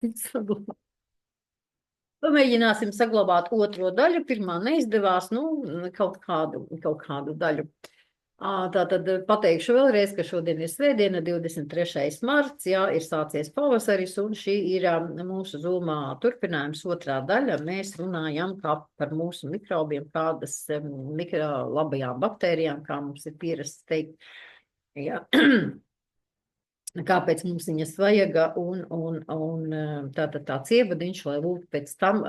Saglabāt. Pamēģināsim saglabāt otro daļu. Pirmā neizdevās, nu, kaut kādu daļu. Tātad pateikšu vēlreiz, ka šodien ir svētdiena, 23. marts, jā, ir sācies pavasaris, un šī ir mūsu zūmā turpinājums otrā daļa. Mēs runājam par mūsu mikrobiem, kādas labajām baktērijām, kā mums ir pierasts teikt, jā. Kāpēc mums viņas vajag, un tātad tāds ievadiņš, lai būtu pēc tam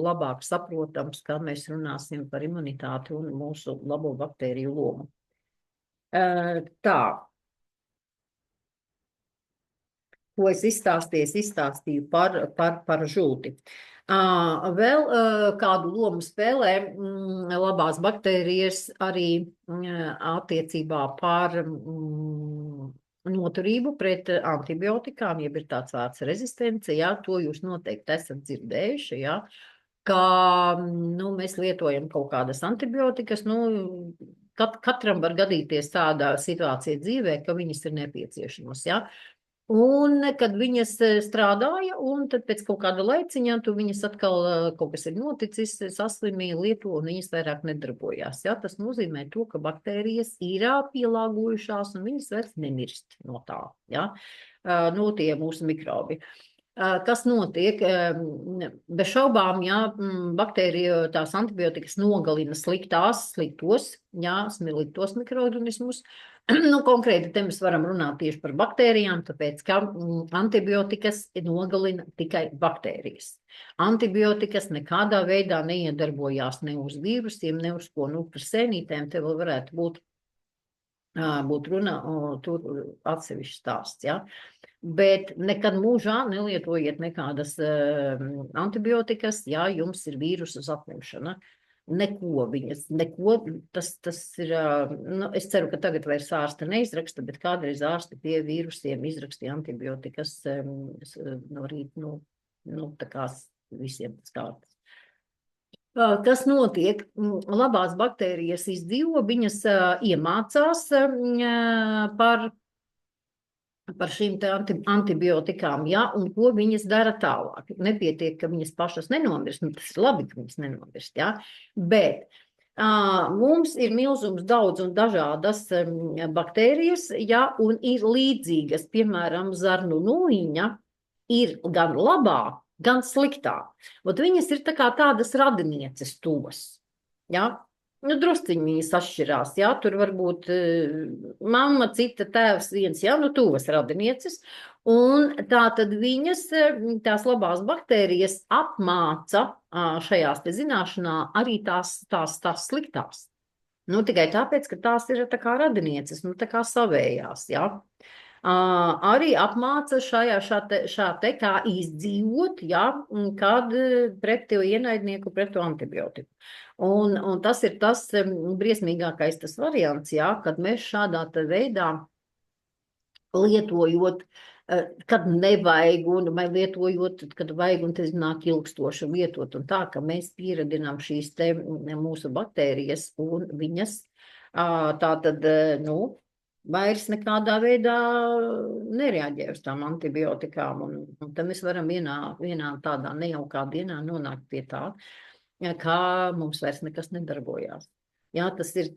labāk saprotams, kā mēs runāsim par imunitāti un mūsu labo baktēriju lomu. Tā, ko es izstāstīju par žulti. Vēl kādu lomu spēlē labās baktērijas arī attiecībā par noturību pret antibiotikām, jeb ir tāds vārds rezistence, jā, to jūs noteikti esat dzirdējuši, jā, ka mēs lietojam kaut kādas antibiotikas, katram var gadīties tāda situācija dzīvē, ka viņas ir nepieciešamas, jā. Un kad viņas strādāja, un tad pēc kaut kāda laiciņa, tu viņas atkal kaut kas ir noticis, saslimīja, lieto, un viņas vairāk nedarbojās. Ja? Tas nozīmē to, ka baktērijas ir pielāgojušās, un viņas vairs nemirst no tā. Ja? No tie mūsu mikrobi. Kas notiek? Bez šaubām, ja baktērija tās antibiotikas nogalina sliktos, ja, sliktos mikroorganismus. Konkrēti te mēs varam runāt tieši par baktērijām, tāpēc, ka antibiotikas nogalina tikai baktērijas. Antibiotikas nekādā veidā neiedarbojās ne uz vīrusiem, ne uz ko, par sēnītēm te vēl varētu būt runa, tur atsevišķi stāsts, ja. Bet nekad mūžā nelietojiet nekādas antibiotikas, ja jums ir vīrusu saslimšana. Neko, tas ir, es ceru, ka tagad vairs ārste neizraksta, bet kādreiz ārsti pie vīrusiem izrakstīja antibiotikas no rīta, tā kā visiem tas kārtas. Kas notiek? Labās baktērijas izdzīvo, viņas iemācās par šīm antibiotikām, ja, un ko viņas dara tālāk. Nepietiek, ka viņas pašas nenomirst, tas ir labi, ka viņas nenomirst, ja, bet mums ir milzums daudz un dažādas baktērijas, ja, un ir līdzīgas, piemēram, zarnu nūjiņa ir gan labā, gan sliktā. Ot viņas ir tā kā tādas radinieces tuvas, ja. Drusciņi viņas atšķirās, jā, tur varbūt mamma, cita, tēvs viens, jā, tuvas radinieces, un tā tad viņas, tās labās baktērijas apmāca šajās te zināšanā arī tās sliktās. Tikai tāpēc, ka tās ir tā kā radinieces, tā kā savējās, jā. Arī apmāca šā te kā izdzīvot, ja, kad pret to ienaidnieku, pret to antibiotiku. Un tas ir tas briesmīgākais tas variants, ja, kad mēs šādā te veidā lietojot, kad nevajag, vai lietojot, kad vajag, un tas nāk ilgstoši lietot, un tā, ka mēs pieradinām šīs te mūsu baktērijas, un viņas tā tad, vairs nekādā veidā nereaģē uz tām antibiotikām, un tad mēs varam vienā tādā nejaukā dienā nonākt pie tā, kā mums vairs nekas nedarbojās. Jā, tas ir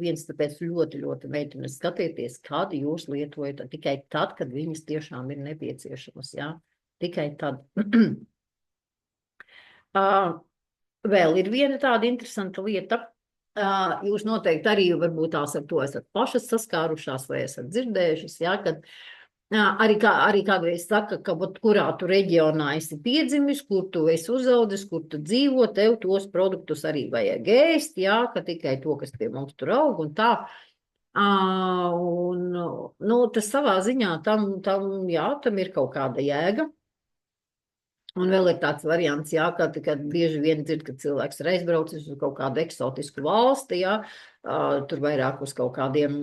viens, tāpēc ļoti, ļoti mēģiniet skatieties, kad jūs lietojat, tikai tad, kad viņas tiešām ir nepieciešamas, jā, tikai tad. Vēl ir viena tāda interesanta lieta. Jūs noteikti arī varbūt tās ar to esat pašas saskārušās vai esat dzirdējušas, jā, kad arī kādreiz saka, ka kurā tu reģionā esi piedzimis, kur tu esi uzaudzis, kur tu dzīvo, tev tos produktus arī vajag ēst, jā, ka tikai to, kas pie mums tur aug un tā. Tas savā ziņā tam ir kaut kāda jēga. Un vēl ir tāds variants, jā, kad bieži vien dzird, ka cilvēks ir aizbraucis uz kaut kādu eksotisku valsti, jā, tur vairāk uz kaut kādiem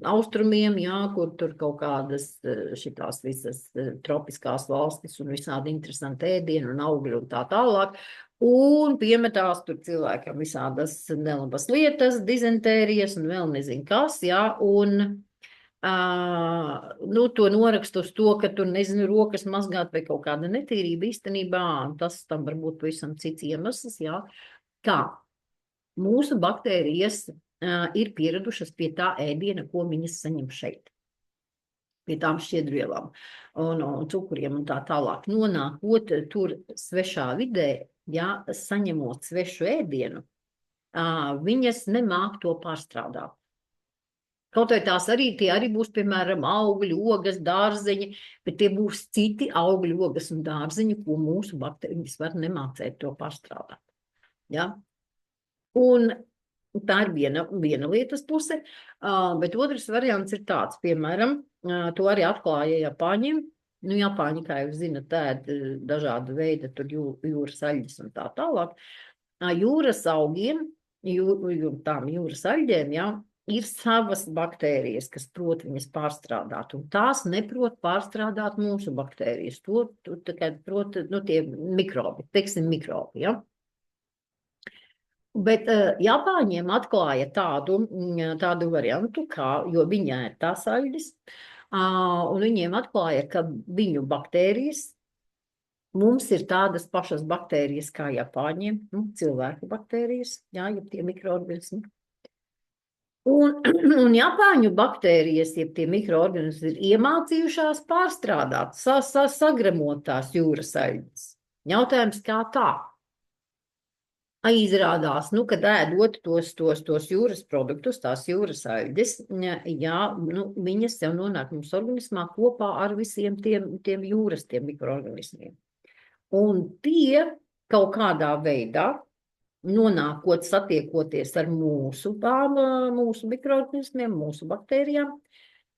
austrumiem, jā, kur tur kaut kādas šitās visas tropiskās valstis un visādi interesanti ēdieni un augļi un tā tālāk. Un piemetās tur cilvēkam visādas nelabas lietas, dizentērijas un vēl nezinu kas, jā, un Nu, to norakstu uz to, ka tur, nezinu, rokas mazgāt vai kaut kāda netīrība īstenībā, tas tam var būt pavisam cits iemesls, jā. Kā mūsu baktērijas ir pieradušas pie tā ēdiena, ko viņas saņem šeit. Pie tām šķiedrvielām un cukuriem un tā tālāk. Nonākot tur svešā vidē, ja saņemot svešu ēdienu, viņas nemāk to pārstrādāt. Kaut vai tie arī būs, piemēram, augļi, ogas, dārzeņi, bet tie būs citi augļi, ogas un dārzeņi, ko mūsu baktērijas var nemācēt to pārstrādāt. Ja? Un tā ir viena lietas puse, bet otrs variants ir tāds, piemēram, to arī atklāja Japāņiem. Nu, Japāņi, kā jūs zinat, ēd dažāda veida tur jūras aļģes un tā tālāk. Jūras augiem, tām jūras aļģēm, jā, ir savas baktērijas, kas prot viņas pārstrādāt, un tās neprot pārstrādāt mūsu baktērijas. To prot, nu, tie mikrobi, teiksim mikrobi, ja? Bet Japāņiem atklāja tādu variantu, jo viņi ēd tās aļģes, un viņiem atklāja, ka viņu baktērijas, mums ir tādas pašas baktērijas kā Japāņiem, nu, cilvēku baktērijas, jā, ja tie mikroorganismi. Un Japāņu baktērijas, ja tie mikroorganismi ir iemācījušās pārstrādāt, sagremot tās jūras aļģes. Jautājums, kā tā? Izrādās, nu, kad ēdot tos jūras produktus, tās jūras aļģes, jā, nu, viņas jau nonāk mums organismā kopā ar visiem tiem jūras mikroorganismiem. Un tie kaut kādā veidā, nonākot, satiekoties ar mūsu mikroorganismiem, mūsu baktērijām,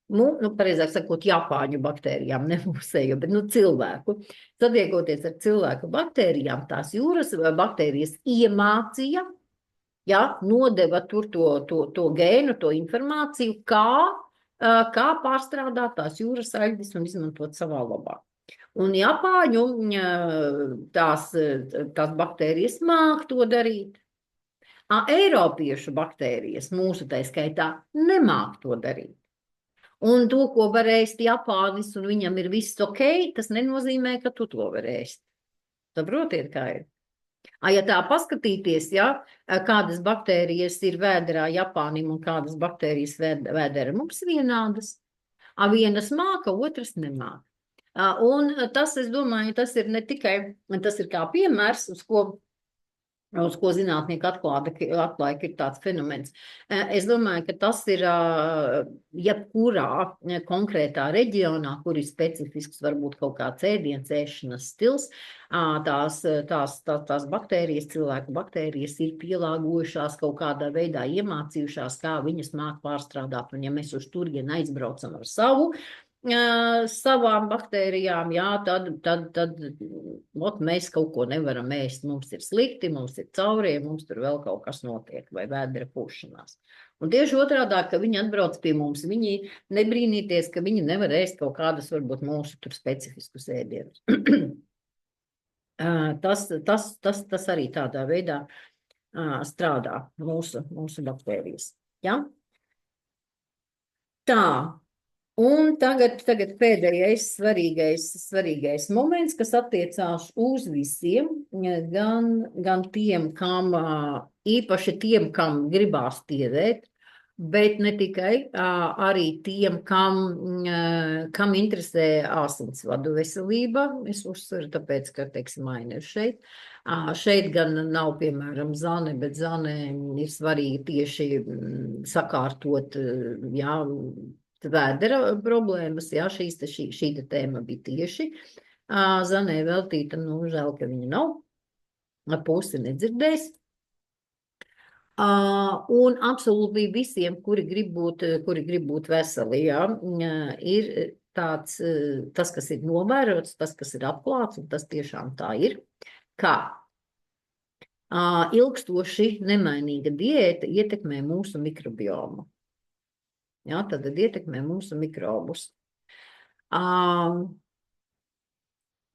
nu, pareizāk sakot, Japāņu baktērijām, ne mūsējo, bet, nu, cilvēku. Satiekoties ar cilvēku baktērijām, tās jūras baktērijas iemācīja, ja, nodeva tur to gēnu, to informāciju, kā pārstrādāt tās jūras aļģes un izmantot savā labā. Un Japāņu tās baktērijas māk to darīt. Eiropiešu baktērijas, mūsu tai skaitā, nemāk to darīt. Un to, ko var ēst Japānis, un viņam ir viss ok, tas nenozīmē, ka tu to var ēst. Saprotiet, kā ir? Ja tā paskatīties, ja, kādas baktērijas ir vēderā Japānim un kādas baktērijas vēdera mums vienādas, vienas māka, otras nemāka. Un tas, es domāju, tas ir ne tikai, tas ir kā piemērs, uz ko zinātnieki atklāja, ka ir tāds fenomens. Es domāju, ka tas ir jebkurā konkrētā reģionā, kur ir specifisks varbūt kaut kāds ēdiens, ēšanas stils, tās baktērijas, cilvēku baktērijas ir pielāgojušās kaut kādā veidā, iemācījušās, kā viņas māk pārstrādāt. Un ja mēs uz turieni aizbraucam ar savām baktērijām, jā, tad mēs kaut ko nevaram ēst, mums ir slikti, mums ir caurie, mums tur vēl kaut kas notiek, vai vēdera pūšanās. Un tieši otrādā, ka viņi atbrauc pie mums, viņi nebrīnīties, ka viņi nevar ēst kaut kādas, varbūt, mūsu tur specifiskus ēdienus. Tas arī tādā veidā strādā mūsu baktērijas. Ja? Tā. Un tagad pēdējais svarīgais moments, kas attiecās uz visiem, gan tiem, īpaši tiem, kam gribās tievēt, bet ne tikai, arī tiem, kam interesē asinsvadu veselība. Es uzsveru, tāpēc, ka, teiksim, Aina ir šeit. Šeit gan nav, piemēram, zane, bet zane ir svarīgi tieši sakārtot, jā, vēdera problēmas, jā, šī tēma bija tieši Zanē veltīta, nu, žēl, ka viņa nav, pusi nedzirdēs. Un absolūti visiem, kuri grib būt veseli, jā, ir tas, kas ir novērots, tas, kas ir atklāts, un tas tiešām tā ir, ka ilgstoši nemainīga diēta ietekmē mūsu mikrobiomu. Jā, tad ietekmē mūsu mikrobus.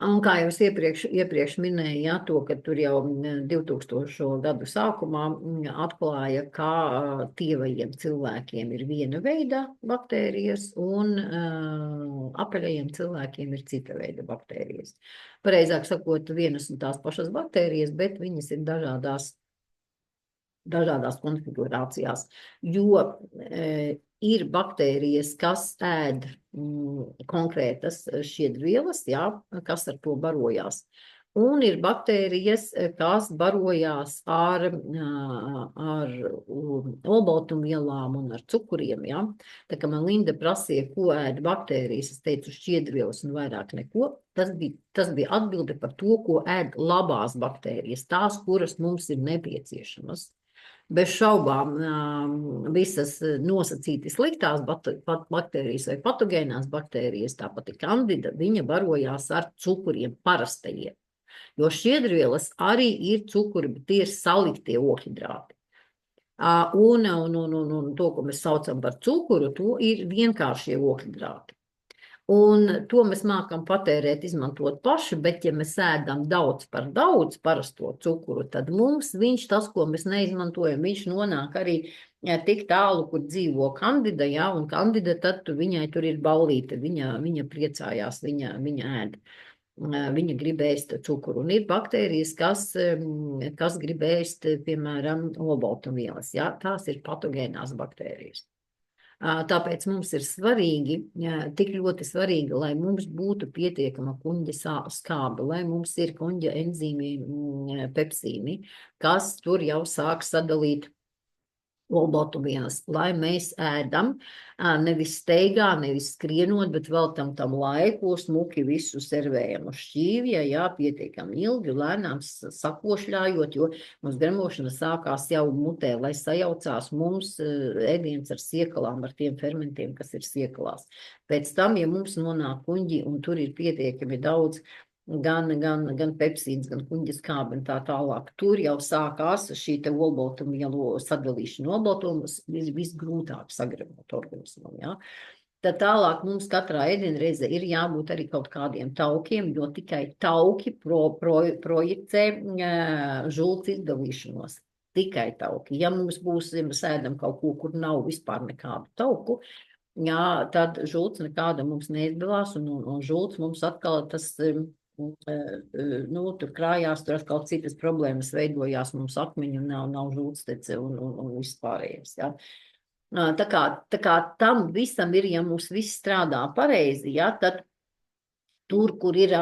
Un kā jau es iepriekš minēju, ja, to, ka tur jau 2000. Gadu sākumā atklāja, ka tievajiem cilvēkiem ir viena veida baktērijas un apaļajiem cilvēkiem ir cita veida baktērijas. Pareizāk sakot, vienas un tās pašas baktērijas, bet viņas ir dažādās konfigurācijās, jo ir baktērijas, kas ēd konkrētas šķiedrvielas, jā, kas ar to barojās. Un ir baktērijas, kas barojās ar olbaltumvielām un ar cukuriem. Ja? Tā kā man Linda prasīja, ko ēd baktērijas, es teicu šķiedrvielas un vairāk neko. Tas bija atbilde par to, ko ēd labās baktērijas, tās, kuras mums ir nepieciešamas. Bez šaubām visas nosacīti sliktās baktērijas vai patogēnās baktērijas, tāpat ir kandida, viņa barojās ar cukuriem parastajiem. Jo šķiedrvielas arī ir cukuri, bet tie ir saliktie ogļhidrāti. Un to, ko mēs saucam par cukuru, to ir vienkāršie ogļhidrāti. Un to mēs mākam patērēt, izmantot paši, bet ja mēs ēdam daudz par daudz parasto cukuru, tad mums viņš, tas, ko mēs neizmantojam, viņš nonāk arī tik tālu, kur dzīvo kandida, ja, un kandida tad viņai tur ir ballīte, viņa priecājās, viņa ēd. Viņa grib ēst cukuru. Un ir baktērijas, kas grib ēst, piemēram, olbaltumvielas, ja, tās ir patogēnās baktērijas. Tāpēc mums ir svarīgi, tik ļoti svarīgi, lai mums būtu pietiekama kuņģa skābe, lai mums ir kuņģa enzīmi, pepsīni, kas tur jau sāk sadalīt olbaltumvielas, lai mēs ēdam, nevis steigā, nevis skrienot, bet veltam tam laiku, smuki visu servējam uz šķīvja, jā, pietiekami ilgi, lēnām sakošļājot, jo mums gremošana sākās jau mutē, lai sajaucās mums ēdiens ar siekalām, ar tiem fermentiem, kas ir siekalās. Pēc tam, ja mums nonāk kuņģi un tur ir pietiekami daudz gan pepsīns, gan kuņģa skābe un tā tālāk. Tur jau sākās šī te olbaltumvielu sadalīšana. Olbaltumus ir visgrūtāk sagremot organismam, ja? Tad tālāk mums katrā ēdienreize ir jābūt arī kaut kādiem taukiem, jo tikai tauki projicē žults izdalīšanos. Tikai tauki. Ja mums būs, ja mēs ēdam kaut ko, kur nav vispār nekādu tauku, jā, tad žults nekāda mums neizdalās, un žults mums atkal tas tur krājās, tur atkal citas problēmas veidojās, mums akmeņi nav žultstece un vispārējais, ja. Tā kā tam visam ir, ja mums viss strādā pareizi, ja, tad tur, kur ir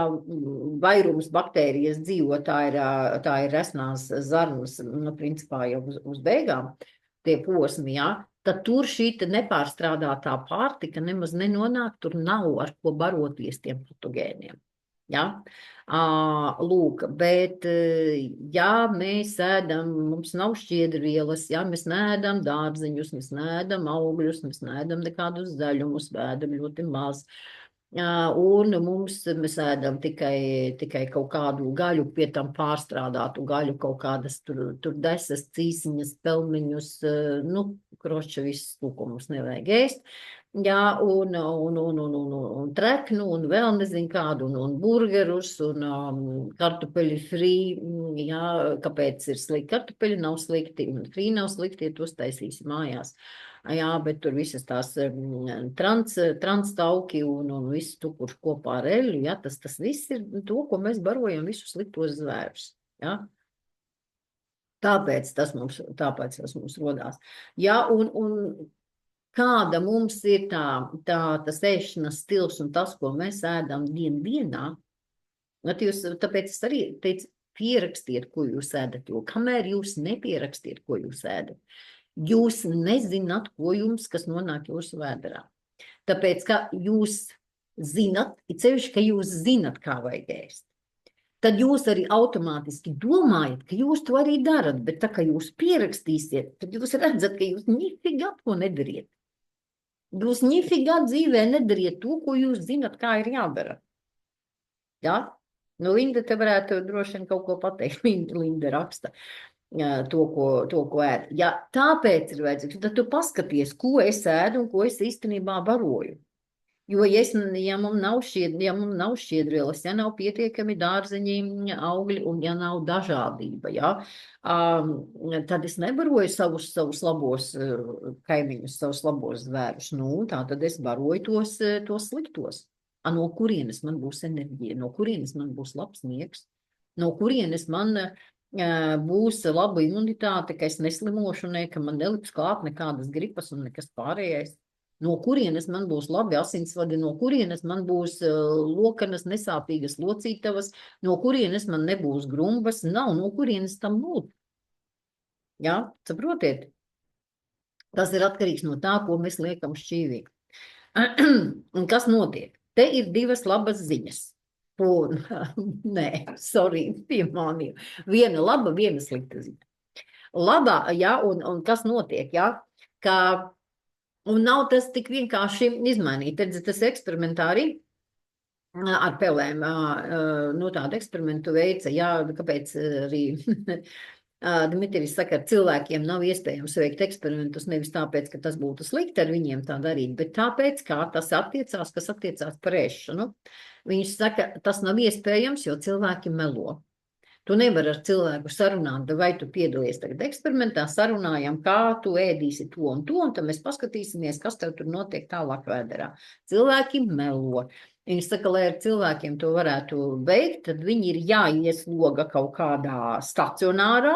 vairums baktērijas dzīvo, tā ir resnās zarnas, principā jau uz beigām, tie posmi, ja, tad tur šī nepārstrādātā pārtika nemaz nenonāk, tur nav ar ko baroties tiem patogēniem. Ja? Lūk, bet ja mēs ēdam, mums nav šķiedrvielas, ja mēs neēdam dārziņus, mēs neēdam augļus, mēs neēdam nekādus zaļumus, ēdam ļoti maz. Un mēs ēdam tikai kaut kādu gaļu, pie tam pārstrādātu gaļu, kaut kādas tur desas, cīsiņas, pelmeņus, krošķa viss, ko mums nevajag ēst. Jā, un treknu, un vēl nezinu kādu, un burgerus, un kartupeļu frī, jā, kāpēc ir slikti kartupeļi, nav slikti, un frī nav slikti, ja tos taisīsi mājās. Jā, bet tur visas tās transtauki un viss tukurs kopā ar eļu, jā, tas viss ir to, ko mēs barojam visus sliktos zvērus, jā. Tāpēc tas mums rodās. Jā, un kāda mums ir tas ēšanas stils un tas, ko mēs ēdam dienā, tāpēc es arī teicu, pierakstiet, ko jūs ēdat, jo kamēr jūs nepierakstiet, ko jūs ēdat, jūs nezināt, kas nonāk jūsu vēderā. Tāpēc, ka jūs zinat, it sevišķi, ka jūs zinat, kā vajag ēst. Tad jūs arī automātiski domājat, ka jūs to arī darat, bet tā kā jūs pierakstīsiet, tad jūs redzat, ka jūs nifigā to nedariet. Jūs nifigā dzīvē nedariet to, ko jūs zinat, kā ir jādara. Ja? Linda te varētu droši vien kaut ko pateikt. Linda raksta to, ko ēd. Ja tāpēc ir vajadzīgs, tad tu paskaties, ko es ēdu un ko es īstenībā baroju. Jo, ja mums nav šķiedrielas, ja nav pietiekami dārzeņi, augļi un ja nav dažādība, ja, tad es nebaroju savus labos kaimiņus, savus labos zvērus. Nu, tā tad es baroju tos sliktos. No kurienes man būs enerģija, no kurienes man būs labs miegs, no kurienes man būs laba imunitāte, ka es neslimošu, ka man nelips klāt nekādas gripas un nekas pārējais. No kurienes man būs labi asinsvadi, no kurienes man būs lokanas, nesāpīgas locītavas, no kurienes man nebūs grumbas, nav no kurienes tam būt. Jā, saprotiet? Tas ir atkarīgs no tā, ko mēs liekam šķīvī. Un kas notiek? Te ir divas labas ziņas. Nē, sorry, piemānīju. Viena laba, viena slikta ziņa. Labā, jā, un kas notiek, jā, ka un nav tas tik vienkārši izmainīt. Tad tas eksperimentā arī ar pelēm, nu tādu eksperimentu veica, jā, kāpēc arī Dmitrijs saka, ka cilvēkiem nav iespējams veikt eksperimentus nevis tāpēc, ka tas būtu slikti ar viņiem tā darīt, bet tāpēc, kā tas attiecās, kas attiecās par ēšanu. Viņš saka, tas nav iespējams, jo cilvēki melo. Tu nevari ar cilvēku sarunāt, vai tu piedalies tagad eksperimentā, sarunājam, kā tu ēdīsi to, un tad mēs paskatīsimies, kas tev tur notiek tālāk vēderā. Cilvēki melo. Viņi saka, lai ar cilvēkiem to varētu veikt, tad viņi ir jāiesloga kaut kādā stacionārā,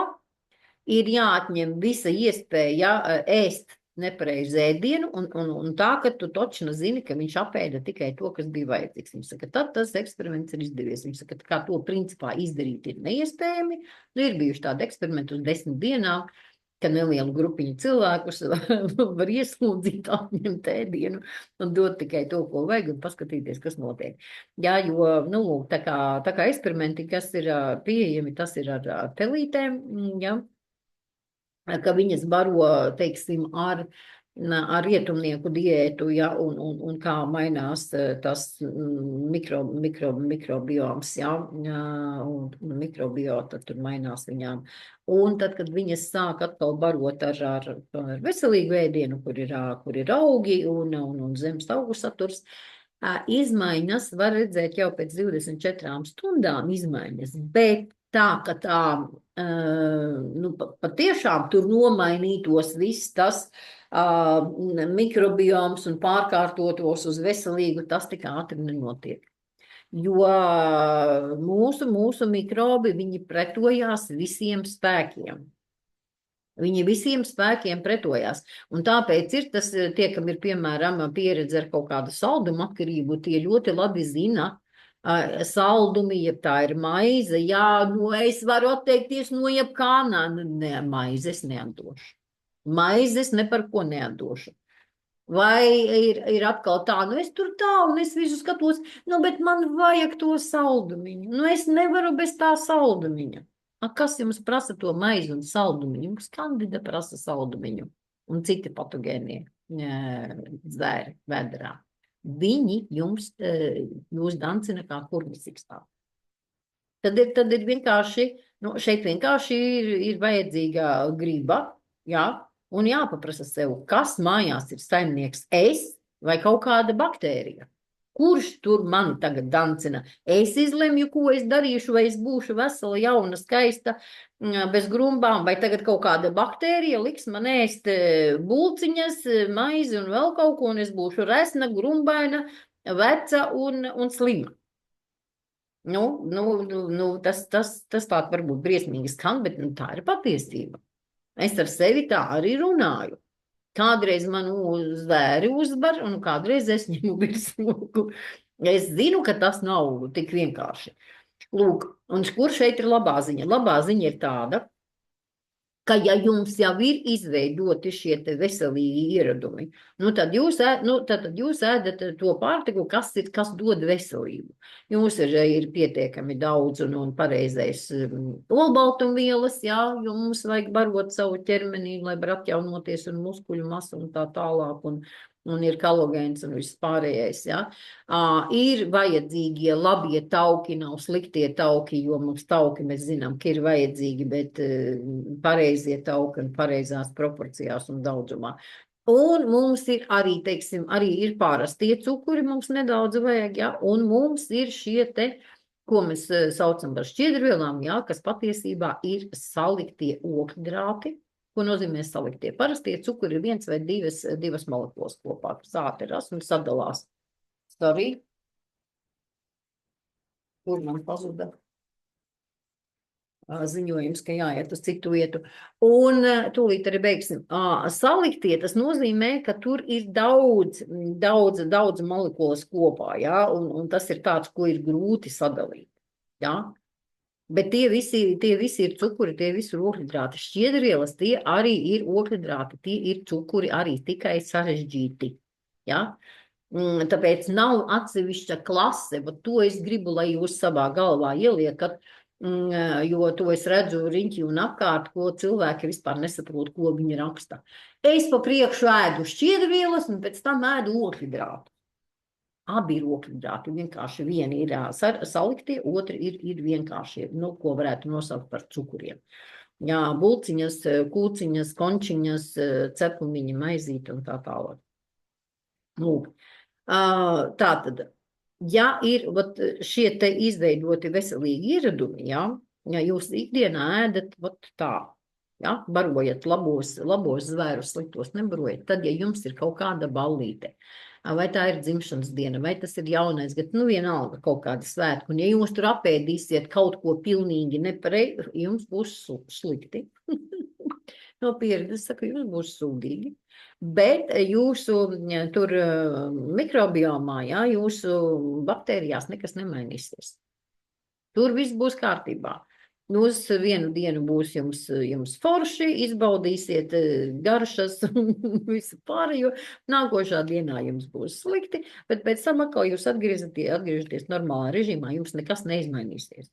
ir jāatņem visa iespēja ēst nepareizu ēdienu, un tā, ka tu točna zini, ka viņš apēda tikai to, kas bija vajadzīgs. Viņš saka, tad tas eksperiments ir izdevies. Viņš saka, kā to principā izdarīt ir neiespējami. Nu, ir bijuši tādi eksperimenti uz 10 dienām, ka nelielu grupiņu cilvēkus var ieslodzīt, atņemt ēdienu un dot tikai to, ko vajag, un paskatīties, kas notiek. Jā, jo, nu, tā kā eksperimenti, kas ir pieejami, tas ir ar pelītēm, jā, ka viņas baro, teiksim, ar rietumnieku diētu, ja, un kā mainās tas mikrobioms, ja, un mikrobiota tur mainās viņām. Un tad, kad viņas sāk atkal barot ar veselīgu ēdienu, kur ir augi un zemes augu saturs, izmaiņas var redzēt jau pēc 24 stundām izmaiņas, bet tā, ka nu, patiešām tur nomainītos viss tas mikrobioms un pārkārtotos uz veselīgu, tas tik ātri nenotiek. Jo mūsu mikrobi, viņi pretojās visiem spēkiem. Viņi visiem spēkiem pretojās. Un tāpēc ir tas, tie, kam ir, piemēram, pieredze ar kaut kādu saldumu atkarību, tie ļoti labi zina, saldumi, ja tā ir maize, jā, nu es varu atteikties no jebkā, ne, maizes neatdošu. Maizes ne par ko neatdošu. Vai ir atkal tā, nu es tur tā, un es visu skatos, nu bet man vajag to saldumiņu, nu es nevaru bez tā saldumiņa. Kas jums prasa to maizi un saldumiņu? Jums kandida prasa saldumiņu un citi patogēnie zvēri vēderā. Viņi jūs dancina kā kurmisikstā. Tad ir vienkārši, nu, šeit vienkārši ir vajadzīga griba, jā, un jāpaprasa sev, kas mājās ir saimnieks, es vai kaut kāda baktērija. Kurš tur mani tagad dancina? Es izlemju, ko es darīšu, vai es būšu vesela, jauna, skaista, bez grumbām, vai tagad kaut kāda baktērija liks man ēst bulciņas, maizi un vēl kaut ko, un es būšu resna, grumbaina, veca un slima. Tas tā varbūt briesmīgi skan, bet tā ir patiesība. Es ar sevi tā arī runāju. Kādreiz manu zvēri uzbar, un kādreiz es ņemu virsroku. Es zinu, ka tas nav tik vienkārši. Lūk, un kur šeit ir labā ziņa? Labā ziņa ir tāda, ka ja jums jau ir izveidoti šie te veselīgi ieradumi, tad jūs ēdat to pārtiku, kas dod veselību. Jums ir pietiekami daudz un pareizais olbaltumvielas, jā, jums vajag barot savu ķermenī, lai var atjaunoties un muskuļu masu un tā tālāk, un ir kolagēns un viss pārējais, ja. Ir vajadzīgie labie tauki, nav sliktie tauki, jo mums tauki, mēs zinām, ka ir vajadzīgi, bet pareizie tauki un pareizās proporcijās un daudzumā. Un mums ir arī, teiksim, arī ir parastie cukuri, mums nedaudz vajag, ja, un mums ir šie te, ko mēs saucam par šķiedrvielām, ja, kas patiesībā ir saliktie ogļdrāti, ko nozīmē saliktie. Parastie cukuri ir viens vai divas molekulas kopā, kas ātras un sadalās. Sorry. Kur man pazuda ziņojums, ka jāiet uz citu vietu. Un tūlīt arī beigsim. Saliktie, tas nozīmē, ka tur ir daudz molekulas kopā, ja? Un tas ir tāds, ko ir grūti sadalīt. Ja? Bet tie visi ir cukuri, tie visi ir ogļhidrāti. Šķiedrvielas, tie arī ir ogļhidrāti, tie ir cukuri arī tikai sarežģīti. Ja? Tāpēc nav atsevišķa klase, bet to es gribu, lai jūs savā galvā ieliekat, jo to es redzu riņķi un apkārt, ko cilvēki vispār nesaprot, ko viņi raksta. Es pa priekšu ēdu šķiedrvielas un pēc tam ēdu ogļhidrātu. Abi ir ogļhidrāti, vienkārši vieni ir saliktie, otri ir vienkārši, nu, ko varētu nosaukt par cukuriem. Jā, bulciņas, kūciņas, končiņas, cepumiņi, maizīti un tā tālāk. Lūk. Tātad, ja ir šie te izveidoti veselīgi ieradumi, ja jūs ikdienā ēdat tā, ja, barojat labos zvērus, sliktos nebarojat, tad, ja jums ir kaut kāda ballīte, vai tā ir dzimšanas diena, vai tas ir jaunais gads, nu vienalga kaut kāda svētku, un ja jūs tur apēdīsiet kaut ko pilnīgi nepareizi, jums būs slikti. No pieredzes saku, jums būs sūdīgi. Bet jūsu tur mikrobiomā, ja, jūsu baktērijās nekas nemainīsies. Tur viss būs kārtībā. Uz vienu dienu būs jums forši, izbaudīsiet garšas un visu pārējo. Nākošā dienā jums būs slikti, bet pēc tam atkal jūs atgriežaties normālā režīmā, jums nekas neizmainīsies.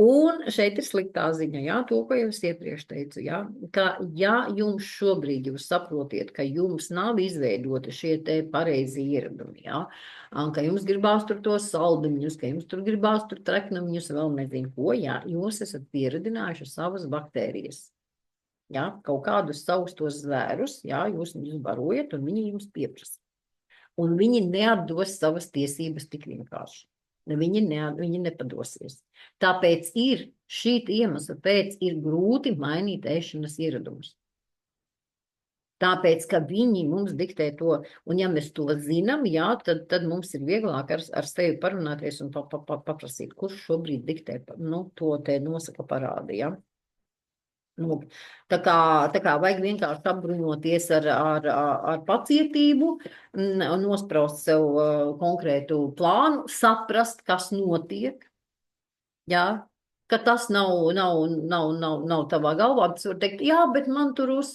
Un šeit ir sliktā ziņa, jā, to, ko jau es iepriekš teicu, jā, ka ja jums šobrīd jūs saprotiet, ka jums nav izveidoti šie te pareizi ieradumi, jā, ka jums gribās tur tos saldumiņus, ka jums tur gribās tur treknamiņus, vēl nezinu ko, jā, jūs esat pieredinājuši savas baktērijas, jā, kaut kādus savus tos zvērus, jā, jūs viņus barojat un viņi jums pieprasa. Un viņi neatdos savas tiesības tik vienkārši. Viņi nepadosies. Tāpēc ir šī iemesla pēc ir grūti mainīt ēšanas ieradumus. Tāpēc, ka viņi mums diktē to, un ja mēs to zinām, jā, tad mums ir vieglāk ar sevi parunāties un paprasīt, kurš šobrīd diktē, nu, to te nosaka parādi, jā. Nu, tā kā vajag vienkārši apbruņoties ar pacietību, nospraust sev konkrētu plānu, saprast, kas notiek, jā, ka tas nav tavā galvā, tas var teikt, jā, bet man tur uz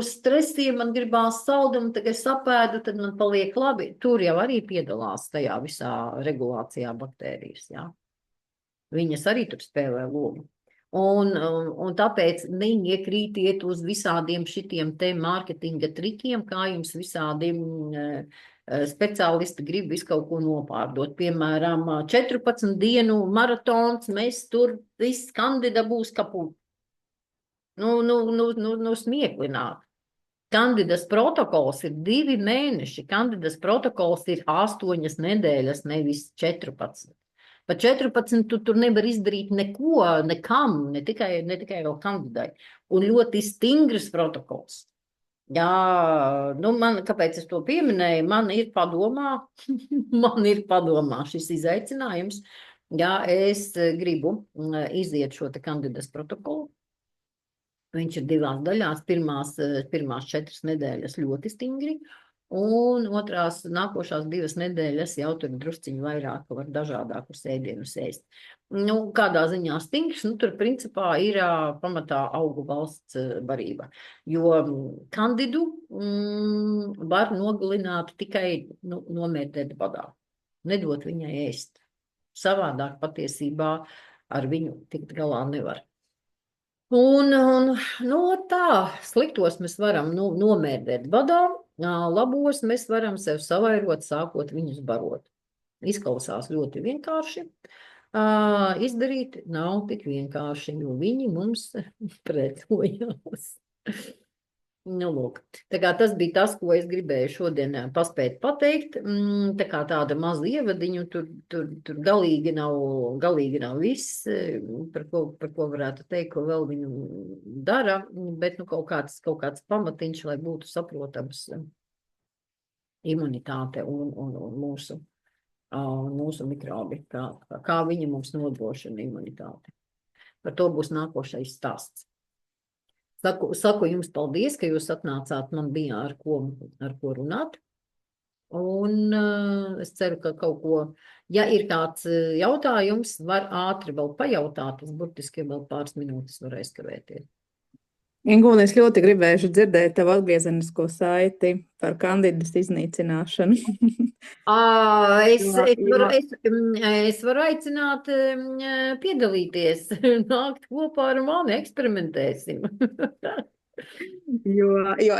stresiem man gribās saldumu, tagad es apēdu, tad man paliek labi. Tur jau arī piedalās tajā visā regulācijā baktērijas, jā. Viņas arī tur spēlē lomu. Un tāpēc neiekrītiet uz visādiem šitiem te mārketinga trikiem, kā jums visādi speciālisti grib visu kaut ko nopārdot. Piemēram, 14 dienu maratons, mēs tur viss kandida būs kaput. Nu, smieklināt. Kandidas protokols ir 2 mēneši, kandidas protokols ir 8 nedēļas, nevis 14. Pa 14 tu tur nevar izdarīt neko, nekam, ne tikai vēl kandidai. Un ļoti stingrs protokols. Jā, nu kāpēc es to pieminēju, man ir padomā šis izaicinājums. Jā, es gribu iziet šo te kandidas protokolu. Viņš ir 2 daļās, pirmās 4 nedēļas ļoti stingri. Un nākošās 2 nedēļas jau tur drusciņu vairāk var dažādākus ēdienus ēst. Nu, kādā ziņā stingrs, nu, tur principā ir pamatā augu valsts barība. Jo kandidu var nogalināt tikai nomērtēt badā. Nedot viņai ēst. Savādāk patiesībā ar viņu tikt galā nevar. Un tā, sliktos mēs varam nomērdēt badā, labos mēs varam sev savairot, sākot viņus barot. Izklausās ļoti vienkārši. Izdarīt nav tik vienkārši, jo viņi mums pretojās. Nu, lūk. Tā kā tas bija tas, ko es gribēju šodien paspēt pateikt. Tā kā tāda maza ievadiņu, tur galīgi nav viss, par ko varētu teikt, ko vēl viņu dara, bet nu, kaut kāds pamatiņš, lai būtu saprotams imunitāte un mūsu mikrobi, kā viņi mums nodrošina imunitāti. Par to būs nākošais stāsts. Saku jums paldies, ka jūs atnācāt, man bija ar ko runāt. Un es ceru, ka kaut ko, ja ir kāds jautājums, var ātri vēl pajautāt, es burtiski vēl pāris minūtes var aizkavēties. Ingūna, es ļoti gribēju dzirdēt tavu atgriezenisko saiti par Kandidas iznīcināšanu. Es varu aicināt piedalīties, nākt kopā ar mani, eksperimentēsim. Jo